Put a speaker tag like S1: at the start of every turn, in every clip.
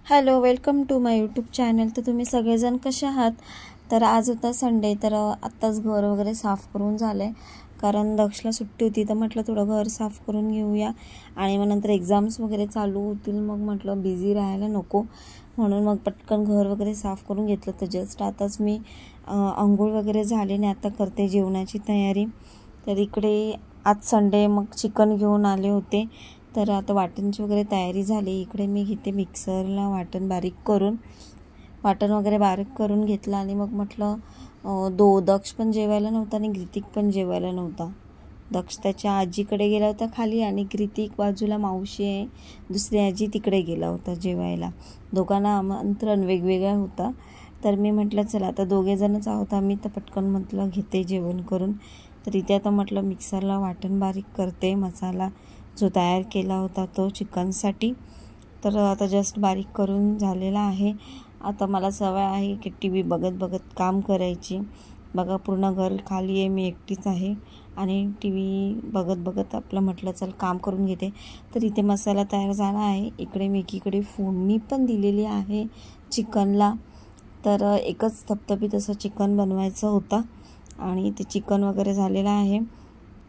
S1: Hello, welcome to my YouTube channel. तर तुम्ही सगळेजण कसे आहात? तर आज होता संडे, तर आत्ताच घर वगैरे साफ करून झाले, कारण दक्षला सुट्टी होती। तर म्हटलं थोडं घर साफ करून घेऊया, आणि मग नंतर एक्झाम्स वगैरे चालू होतील, मग म्हटलं बिझी राहायला नको, म्हणून मग पटकन घर वगैरे साफ करून घेतलं। तर जस्ट आताच मी अंघोळ वगैरे झाले आणि आता करते जेवणाची तयारी। तर इकडे आज संडे, मग चिकन घेऊन आले होते, तर आता वाटणची वगैरे तयारी झाली। इकडे मी घेते मिक्सरला वाटण वगैरे बारीक करून घेतलं, आणि मग म्हटलं दक्ष पण जेवायला नव्हता आणि ग्रितिक पण जेवायला नव्हता। दक्ष त्याच्या आजीकडे गेला होता खाली, आणि ग्रितिक बाजूला मावशी आहे दुसरी आजी, तिकडे गेला होता जेवायला। दोघांना आमंत्रण वेगवेगळा होता। तर मी म्हटलं चला आता दोघे जणच आहोत आम्ही, तर पटकन म्हटलं घेते जेवण करून। तर इथे आता म्हटलं मिक्सरला वाटण बारीक करते, मसाला जो तयार केला होता तो चिकनसाठी। तर आता जस्ट बारीक करून झालेला आहे। आता मला सवय आहे की टी व्ही बघत बघत काम करायची। बघा पूर्ण घर खाली आहे, मी एकटीच आहे, आणि टी व्ही बघत बघत आपलं म्हटलं चल काम करून घेते। तर इथे मसाला तयार झाला आहे। इकडे मी एकीकडे फोडणी पण दिलेली आहे चिकनला। तर एकच थपथपीत असं चिकन बनवायचं होतं, आणि ते चिकन वगैरे झालेलं आहे।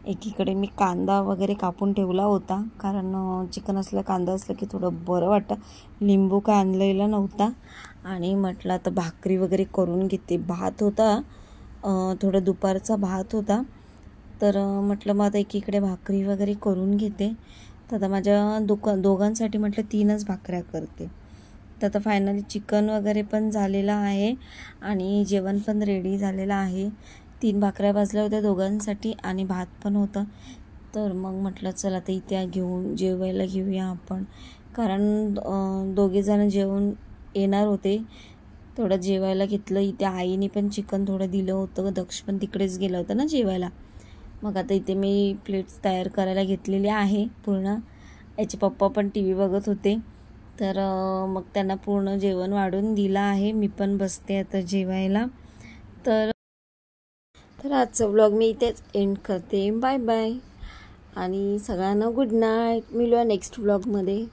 S1: एकीकडे मी कांदा वगैरे कापून ठेवला होता, कारण चिकन असलं कांदा असलं की थोडं बरं वाटतं। लिंबू काय आणलेला नव्हता, आणि म्हटलं आता भाकरी वगैरे करून घेते। भात होता, थोडं दुपारचा भात होता, तर म्हटलं मग आता एकीकडे भाकरी वगैरे करून घेते। तर आता माझ्या दोघांसाठी म्हटलं 3च भाकऱ्या करते। तर आता फायनली चिकन वगैरे पण झालेलं आहे, आणि जेवण पण रेडी झालेलं आहे। 3 भाकऱ्या भाजल्या होत्या दोघांसाठी, आणि भात पण होतं। तर मग म्हटलं चला आता इथे जेवायला घेऊया आपण, कारण दोघे जण जेवून येणार होते। थोडं जेवायला घेतलं। इथे आईने पण चिकन थोडं दिलं होतं, दक्ष पण तिकडेच गेला होता ना जेवायला। मग आता इथे मी प्लेट्स तयार करायला घेतलेली आहे पूर्ण। याचे पप्पा पण टी व्ही बघत होते, तर मग त्यांना पूर्ण जेवण वाढून दिलं आहे। मी पण बसते आता जेवायला। तर आजचा व्लॉग मी इथेच एंड करते। बाय बाय, आणि सगळ्यांना गुड नाईट। मिळूया नेक्स्ट व्लॉगमध्ये।